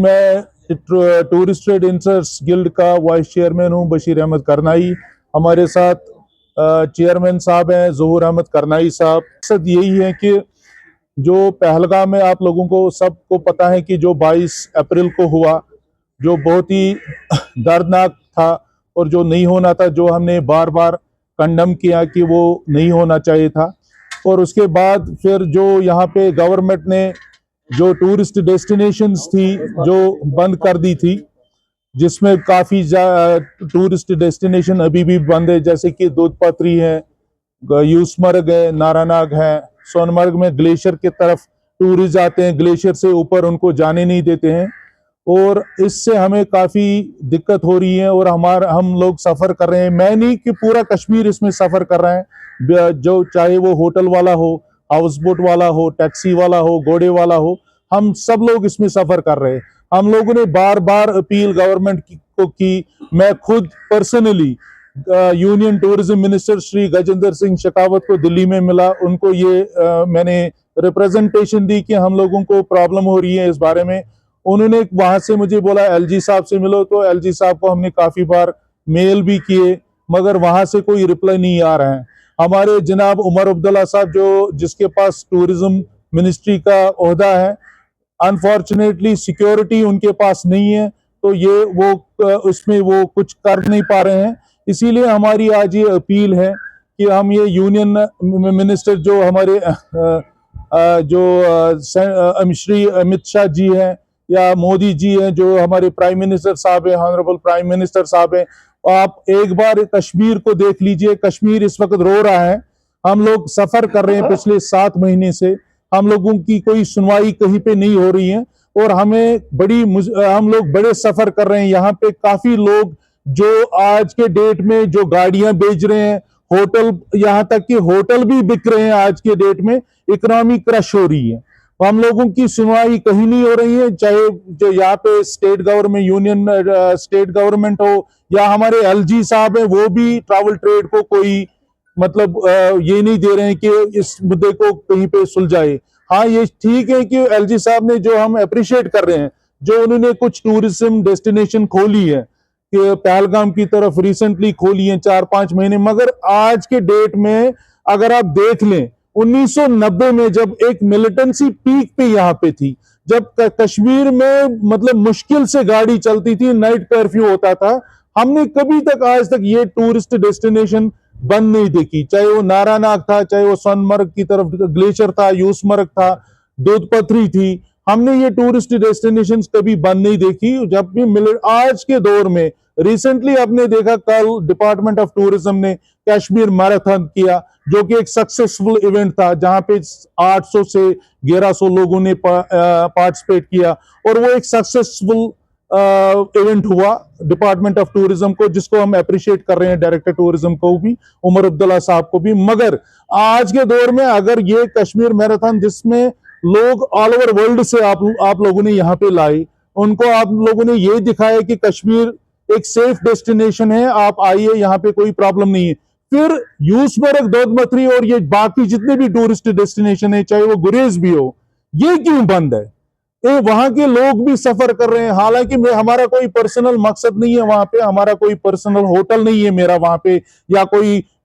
मैं tourist trade interest guild का vice chairman हूं, बशीर अहमद करनाई। हमारे साथ चेयरमैन साहब हैं ज़हूर अहमद करनाई साहब। मकसद यही है कि जो पहलगाम में आप लोगों को सबको पता है कि जो 22 अप्रैल को हुआ, जो बहुत ही दर्दनाक था और जो नहीं होना था, जो हमने बार बार कंडम किया कि वो नहीं होना चाहिए था। और उसके बाद फिर जो यहाँ पे गवर्नमेंट ने जो टूरिस्ट डेस्टिनेशंस थी जो बंद कर दी थी, जिसमें काफ़ी टूरिस्ट डेस्टिनेशन अभी भी बंद है, जैसे कि दूध पत्री है, यूसमर्ग है, नारानाग है। सोनमर्ग में ग्लेशियर की तरफ टूरिस्ट आते हैं, ग्लेशियर से ऊपर उनको जाने नहीं देते हैं और इससे हमें काफ़ी दिक्कत हो रही है और हम लोग सफ़र कर रहे हैं। मैं नहीं कि पूरा कश्मीर इसमें सफ़र कर रहा है, जो चाहे वो होटल वाला हो, हाउस बोट वाला हो, टैक्सी वाला हो, घोड़े वाला हो, हम सब लोग इसमें सफ़र कर रहे हैं। हम लोगों ने बार बार अपील गवर्नमेंट को की। मैं खुद personally union tourism minister Shri Gajendra Singh Shekhawat को दिल्ली में मिला, उनको ये मैंने रिप्रेजेंटेशन दी कि हम लोगों को प्रॉब्लम हो रही है इस बारे में। उन्होंने वहां से मुझे बोला एलजी साहब से मिलो, तो एलजी साहब को हमने काफ़ी बार मेल भी किए, मगर वहां से कोई रिप्लाई नहीं आ रहा है। हमारे जनाब उमर अब्दुल्ला साहब, जो जिसके पास टूरिज्म मिनिस्ट्री का ओहदा है, अनफॉर्चुनेटली सिक्योरिटी उनके पास नहीं है, तो ये वो उसमें वो कुछ कर नहीं पा रहे हैं। इसीलिए हमारी आज ये अपील है कि हम ये यूनियन मिनिस्टर जो हमारे श्री अमित शाह जी हैं या मोदी जी हैं, जो हमारे प्राइम मिनिस्टर साहब हैं, ऑनरेबल प्राइम मिनिस्टर साहब हैं, आप एक बार कश्मीर को देख लीजिए। कश्मीर इस वक्त रो रहा है। हम लोग सफर कर रहे हैं पिछले 7 महीने से, हम लोगों की कोई सुनवाई कहीं पे नहीं हो रही है और हम लोग बड़े सफर कर रहे हैं। यहाँ पे काफी लोग जो आज के डेट में जो गाड़ियां बेच रहे हैं, होटल, यहाँ तक कि होटल भी बिक रहे हैं आज के डेट में, इकोनॉमी क्रश हो रही है। हम लोगों की सुनवाई कहीं नहीं हो रही है, चाहे जो यहाँ पे state government, union state government हो या हमारे एलजी साहब हैं, वो भी ट्रैवल ट्रेड को कोई मतलब ये नहीं दे रहे हैं कि इस मुद्दे को कहीं पे सुलझाए। हाँ, ये ठीक है कि एलजी साहब ने, जो हम अप्रिशिएट कर रहे हैं, जो उन्होंने कुछ टूरिज्म डेस्टिनेशन खोली है कि पहलगाम की तरफ रिसेंटली खोली है 4-5 महीने, मगर आज के डेट में अगर आप देख लें 1990 में जब एक मिलिटेंसी पीक पे यहाँ पे थी, जब कश्मीर में मतलब मुश्किल से गाड़ी चलती थी, नाइट कर्फ्यू होता था, हमने कभी तक आज तक ये टूरिस्ट डेस्टिनेशन बंद नहीं देखी। चाहे वो नारानाग था, चाहे वो सोनमर्ग की तरफ ग्लेशियर था, यूसमर्ग था, दूध पत्री थी, हमने ये टूरिस्ट डेस्टिनेशन कभी बंद नहीं देखी। जब भी मिले आज के दौर में, रिसेंटली आपने देखा कल डिपार्टमेंट ऑफ टूरिज्म ने कश्मीर मैराथन किया, जो कि एक सक्सेसफुल इवेंट था, जहां पे 800 से 1100 लोगों ने पार्टिसिपेट किया और वो एक सक्सेसफुल इवेंट हुआ डिपार्टमेंट ऑफ टूरिज्म को, जिसको हम अप्रिशिएट कर रहे हैं, डायरेक्टर टूरिज्म को भी, उमर अब्दुल्ला साहब को भी। मगर आज के दौर में अगर ये कश्मीर मैराथन, जिसमें लोग ऑल ओवर वर्ल्ड से आप लोगों ने यहाँ पे लाए, उनको आप लोगों ने ये दिखाया कि कश्मीर एक सेफ डेस्टिनेशन है, आप आइए, यहाँ पे कोई प्रॉब्लम नहीं है। फिर यूसमर्ग, दोदमथरी और ये बाकी जितने भी टूरिस्ट डेस्टिनेशन है, चाहे वो गुरेज भी हो, ये क्यों बंद है? वहां के लोग भी सफर कर रहे हैं। हालांकि हमारा कोई पर्सनल मकसद नहीं है वहां पे, हमारा कोई पर्सनल होटल नहीं है मेरा वहां पे, या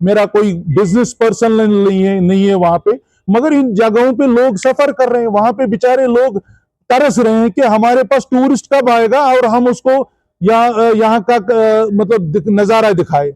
मेरा कोई बिजनेस पर्सन नहीं है वहां पे, मगर इन जगहों पे लोग सफर कर रहे हैं। वहां पे बेचारे लोग तरस रहे हैं कि हमारे पास टूरिस्ट कब आएगा और हम उसको यहाँ का मतलब नजारा दिखाए।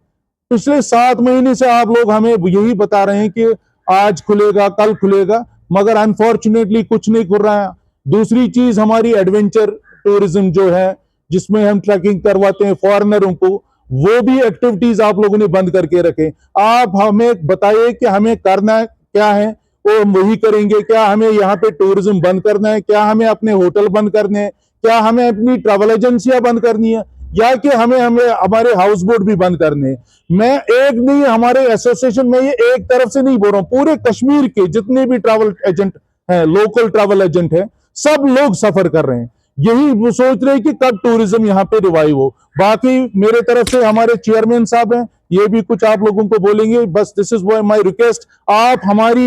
पिछले 7 महीने से आप लोग हमें यही बता रहे हैं कि आज खुलेगा, कल खुलेगा, मगर अनफॉर्चुनेटली कुछ नहीं खुल रहा है। दूसरी चीज, हमारी एडवेंचर टूरिज्म जो है, जिसमें हम ट्रैकिंग करवाते हैं फॉरेनरों को, वो भी एक्टिविटीज आप लोगों ने बंद करके रखे। आप हमें बताइए कि हमें करना क्या है, वो हम वही करेंगे। क्या हमें यहाँ पे टूरिज्म बंद करना है? क्या हमें अपने होटल बंद करने हैं? क्या हमें अपनी ट्रैवल एजेंसियां बंद करनी है, या कि हमें हमारे हाउस बोट भी बंद करने हैं? मैं एक नहीं, हमारे एसोसिएशन में ये एक तरफ से नहीं बोल रहा हूँ, पूरे कश्मीर के जितने भी ट्रैवल एजेंट हैं, लोकल ट्रैवल एजेंट हैं, सब लोग सफर कर रहे हैं। यही वो सोच रहे हैं कि कब टूरिज्म यहाँ पे रिवाइव हो। बाकी मेरे तरफ से हमारे चेयरमैन साहब हैं, ये भी कुछ आप लोगों को बोलेंगे। बस दिस इज माय रिक्वेस्ट,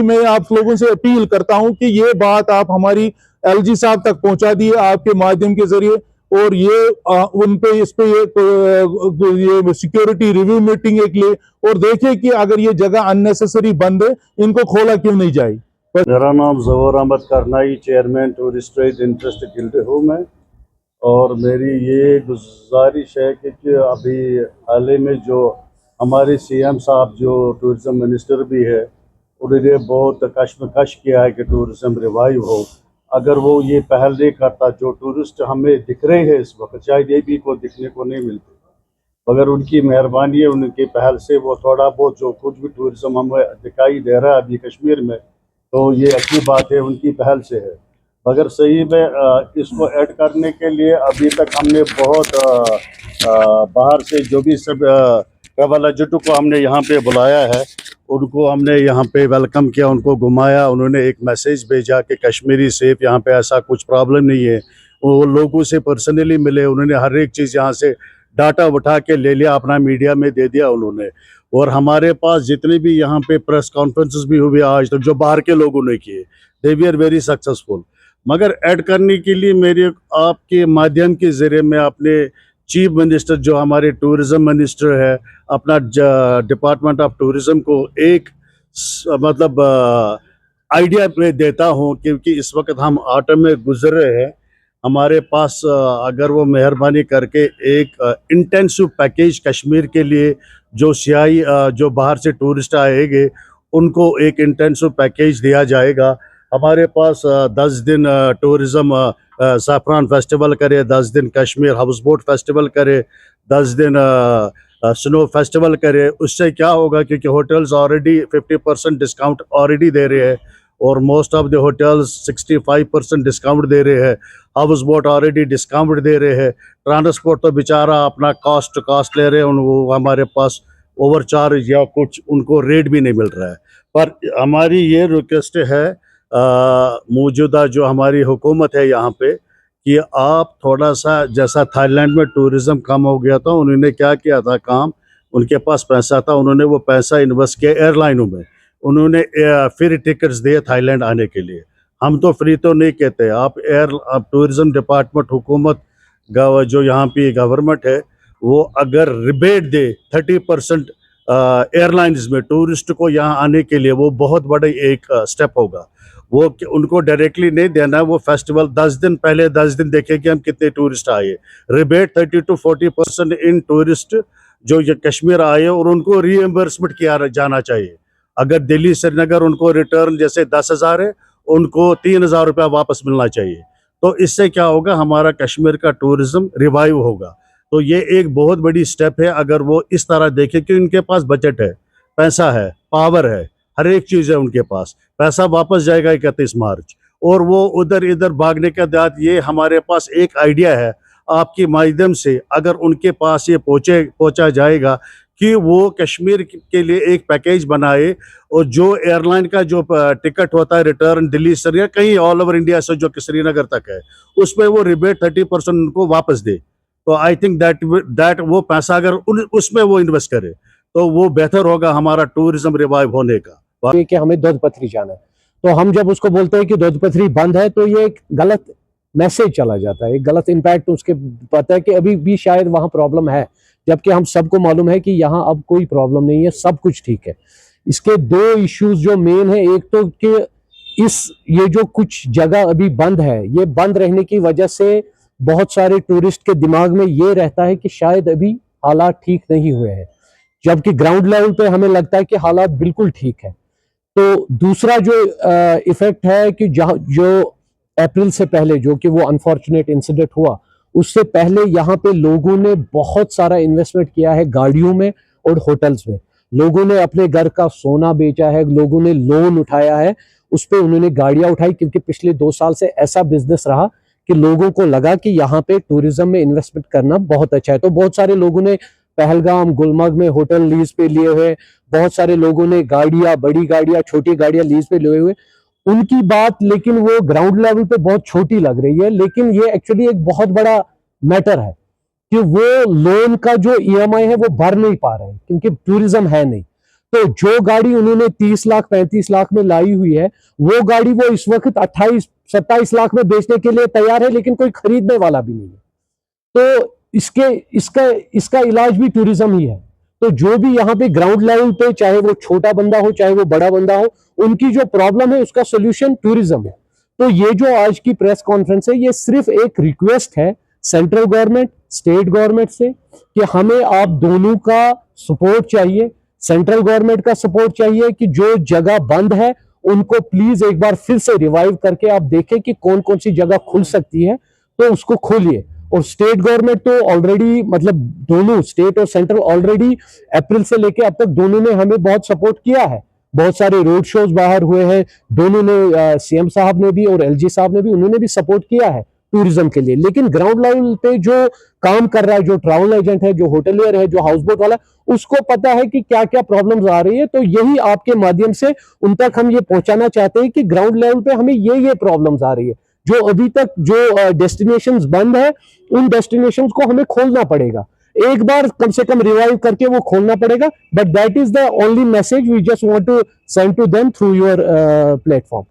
मैं आप लोगों से अपील करता हूं कि ये बात आप हमारी एलजी साहब तक पहुंचा दिए आपके माध्यम के जरिए। और ये उन पे इस पे ये सिक्योरिटी रिव्यू मीटिंग एक ले और देखे कि अगर ये जगह अननेसेसरी बंद है, इनको खोला क्यों नहीं जाए। मेरा नाम ज़फ़र अहमद करनाई, chairman tourist trade interest guild हूँ मैं। और मेरी ये गुजारिश है कि अभी हाल ही में जो हमारे सीएम साहब जो टूरिज़म मिनिस्टर भी है, उन्होंने बहुत कशमकश किया है कि टूरिज़म रिवाइव हो। अगर वो ये पहल नहीं करता, जो टूरिस्ट हमें दिख रहे हैं इस वक्त, शायद ये भी को दिखने को नहीं मिलते, मगर उनकी मेहरबानी है, उनकी पहल से वो थोड़ा बहुत जो कुछ भी टूरिज़म हमें दिखाई दे रहा है अभी कश्मीर में, तो ये अच्छी बात है, उनकी पहल से है। मगर सही में इसको ऐड करने के लिए अभी तक हमने बहुत बाहर से जो भी सब ट्रैवल एजेंट को हमने यहाँ पे बुलाया है, उनको हमने यहाँ पे वेलकम किया, उनको घुमाया, उन्होंने एक मैसेज भेजा कि कश्मीरी सेफ, यहाँ पे ऐसा कुछ प्रॉब्लम नहीं है। वो लोगों से पर्सनली मिले, उन्होंने हर एक चीज़ यहाँ से डाटा उठा के ले लिया, अपना मीडिया में दे दिया उन्होंने। और हमारे पास जितने भी यहाँ पे प्रेस कॉन्फ्रेंसेस भी हुए आज तक जो बाहर के लोगों ने किए, दे वी आर वेरी सक्सेसफुल। मगर ऐड करने के लिए मेरे आपके माध्यम के ज़रिए मैं अपने चीफ मिनिस्टर जो हमारे टूरिज़म मिनिस्टर है, अपना डिपार्टमेंट ऑफ टूरिज़म को एक मतलब आइडिया में देता हूँ, क्योंकि इस वक्त हम ऑटम में गुजर रहे हैं। हमारे पास अगर वो मेहरबानी करके एक इंटेंसिव पैकेज कश्मीर के लिए जो सियाही जो बाहर से टूरिस्ट आएंगे उनको एक इंटेंसिव पैकेज दिया जाएगा। हमारे पास 10 दिन टूरिज़म ज़ाफ़रान फेस्टिवल करे, 10 दिन कश्मीर हाउस बोट फेस्टिवल करे, 10 दिन स्नो फेस्टिवल करे। उससे क्या होगा, क्योंकि होटल्स ऑलरेडी 50% डिस्काउंट ऑलरेडी दे रहे हैं और most of the hotels 65% discount दे रहे हैं, हाउस बोट ऑलरेडी डिस्काउंट दे रहे हैं। ट्रांसपोर्ट तो बेचारा अपना कॉस्ट ले रहे हैं, वो हमारे पास ओवर चार्ज या कुछ उनको रेट भी नहीं मिल रहा है। पर हमारी ये रिक्वेस्ट है मौजूदा जो हमारी हुकूमत है यहाँ पे, कि आप थोड़ा सा, जैसा थाईलैंड में टूरिज़म कम हो गया था, उन्होंने क्या किया था काम, उनके पास पैसा था, उन्होंने वो पैसा इन्वेस्ट किया एयरलाइनों में, उन्होंने फ्री टिकट्स दिए थाईलैंड आने के लिए। हम तो फ्री तो नहीं कहते, आप टूरिज़म डिपार्टमेंट हुकूमत जो यहाँ की गवर्नमेंट है, वो अगर रिबेट दे 30% एयरलाइंस में टूरिस्ट को यहाँ आने के लिए, वो बहुत बड़ा एक स्टेप होगा। वो उनको डायरेक्टली नहीं देना है, वो फेस्टिवल 10 दिन पहले 10 दिन देखे कि हम कितने टूरिस्ट आए। रिबेट 30 to 40% इन टूरिस्ट जो ये कश्मीर आए, और उनको रीएम्बर्समेंट किया जाना चाहिए। अगर दिल्ली श्रीनगर उनको रिटर्न जैसे 10,000 है, उनको 3,000 रुपया वापस मिलना चाहिए। तो इससे क्या होगा, हमारा कश्मीर का टूरिज़्म रिवाइव होगा। तो ये एक बहुत बड़ी स्टेप है अगर वो इस तरह देखे कि उनके पास बजट है, पैसा है, पावर है, हर एक चीज़ है उनके पास। पैसा वापस जाएगा 31 मार्च, और वो उधर इधर भागने के बाद ये हमारे पास एक आइडिया है आपके माध्यम से, अगर उनके पास ये पहुंचा जाएगा कि वो कश्मीर के लिए एक पैकेज बनाए, और जो एयरलाइन का जो टिकट होता है रिटर्न दिल्ली से या कहीं ऑल ओवर इंडिया से जो कि श्रीनगर तक है, उसमें वो रिबेट 30% उनको वापस दे। तो आई थिंक दैट वो पैसा अगर उसमें वो इन्वेस्ट करे तो वो बेहतर होगा हमारा टूरिज्म रिवाइव होने का। कि हमें दूध पथरी जाना है, तो हम जब उसको बोलते हैं कि दूध पथरी बंद है, तो ये एक गलत मैसेज चला जाता है, एक गलत इम्पैक्ट उसके पता है कि अभी भी शायद वहाँ प्रॉब्लम है, जबकि हम सबको मालूम है कि यहाँ अब कोई प्रॉब्लम नहीं है, सब कुछ ठीक है। इसके दो इश्यूज जो मेन है, एक तो कि ये जो कुछ जगह अभी बंद है, ये बंद रहने की वजह से बहुत सारे टूरिस्ट के दिमाग में ये रहता है कि शायद अभी हालात ठीक नहीं हुए हैं, जबकि ग्राउंड लेवल पे हमें लगता है कि हालात बिल्कुल ठीक है। तो दूसरा जो इफेक्ट है कि जो अप्रैल से पहले जो कि वो अनफॉर्चुनेट इंसिडेंट हुआ, उससे पहले यहाँ पे लोगों ने बहुत सारा इन्वेस्टमेंट किया है गाड़ियों में और होटल्स में। लोगों ने अपने घर का सोना बेचा है, लोगों ने लोन उठाया है, उस पर उन्होंने गाड़ियां उठाई, क्योंकि पिछले 2 साल से ऐसा बिजनेस रहा कि लोगों को लगा कि यहाँ पे टूरिज्म में इन्वेस्टमेंट करना बहुत अच्छा है। तो बहुत सारे लोगों ने पहलगाम, गुलमर्ग में होटल लीज पे लिए हुए, बहुत सारे लोगों ने गाड़ियां, बड़ी गाड़ियां, छोटी गाड़ियां लीज पे लिए हुए। उनकी बात लेकिन वो ग्राउंड लेवल पे बहुत छोटी लग रही है, लेकिन ये एक्चुअली एक बहुत बड़ा मैटर है कि वो लोन का जो ईएमआई है वो भर नहीं पा रहे हैं, क्योंकि टूरिज्म है नहीं। तो जो गाड़ी उन्होंने 30 लाख 35 लाख में लाई हुई है, वो गाड़ी वो इस वक्त 28 27 लाख में बेचने के लिए तैयार है, लेकिन कोई खरीदने वाला भी नहीं है। तो इसका इलाज भी टूरिज्म ही है। तो जो भी यहाँ पे ग्राउंड लेवल पे, चाहे वो छोटा बंदा हो चाहे वो बड़ा बंदा हो, उनकी जो प्रॉब्लम है उसका सोल्यूशन टूरिज्म है। तो ये जो आज की प्रेस कॉन्फ्रेंस है, ये सिर्फ एक रिक्वेस्ट है सेंट्रल गवर्नमेंट, स्टेट गवर्नमेंट से कि हमें आप दोनों का सपोर्ट चाहिए। सेंट्रल गवर्नमेंट का सपोर्ट चाहिए कि जो जगह बंद है उनको प्लीज एक बार फिर से रिवाइव करके आप देखें कि कौन कौन सी जगह खुल सकती है, तो उसको खोलिए। और स्टेट गवर्नमेंट तो ऑलरेडी, मतलब दोनों स्टेट और सेंट्रल ऑलरेडी अप्रैल से लेके अब तक दोनों ने हमें बहुत सपोर्ट किया है। बहुत सारे रोड शोज बाहर हुए हैं, दोनों ने, सीएम साहब ने भी और एलजी साहब ने भी, उन्होंने भी सपोर्ट किया है टूरिज्म के लिए। लेकिन ग्राउंड लेवल पे जो काम कर रहा है, जो ट्रैवल एजेंट है, जो होटलियर है, जो हाउस बोट वाला, उसको पता है कि क्या क्या प्रॉब्लम्स आ रही है। तो यही आपके माध्यम से उन तक हम ये पहुंचाना चाहते हैं कि ग्राउंड लेवल पे हमें ये प्रॉब्लम्स आ रही है। जो अभी तक जो डेस्टिनेशंस बंद है, उन डेस्टिनेशंस को हमें खोलना पड़ेगा, एक बार कम से कम रिवाइव करके वो खोलना पड़ेगा। But that is the only message we just want to send to them through your platform.